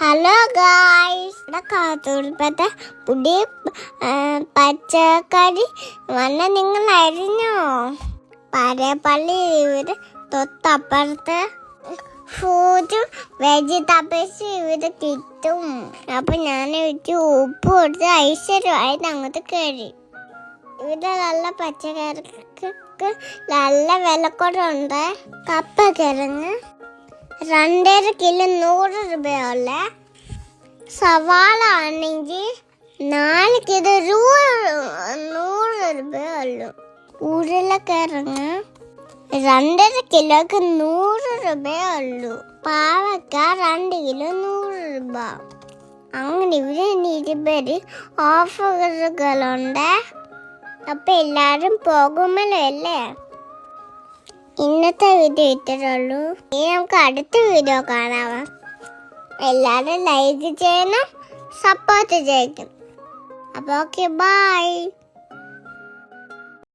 Hello guys, കാത്തൂർപ്പത്തെ പുതിയ പച്ചക്കറി വന്ന നിങ്ങൾ അറിഞ്ഞോ? പാരപ്പള്ളി ഇവര് തൊട്ടപ്പുറത്ത് ഫ്രൂട്ടും വെജിറ്റബിൾസും ഇവര് കിട്ടും. അപ്പൊ ഞാൻ വെച്ച് ഉപ്പ് കൊടുത്ത് ഐശ്വര്യമായിട്ട് അങ്ങോട്ട് കയറി. ഇവിടെ നല്ല പച്ചക്കറിക്ക് നല്ല വിലക്കുറവുണ്ട്. കപ്പ കിഴങ്ങ് 2.5 കിലോ 100 രൂപയുള്ള, സവാള ആണെങ്കിൽ 4 കിലോ 100 രൂപയുള്ളൂ. ഉരുളക്കിഴങ്ങ് 2.5 കിലോക്ക് 100 രൂപയുള്ളൂ. പാവക്ക 2 കിലോ 100 രൂപ. അങ്ങനെ ഇവിടെ 20 ഓഫറുകളുണ്ട്. അപ്പൊ എല്ലാരും പോകുമല്ലോ അല്ലേ? ഇന്നത്തെ വീഡിയോ ഇത്രയുള്ളൂ. ഇനി നമുക്ക് അടുത്ത വീഡിയോ കാണാം. എല്ലാവരും ലൈക്ക് ചെയ്യണം, സപ്പോർട്ട് ചെയ്യണം. അപ്പോൾ ഓക്കെ, ബൈ.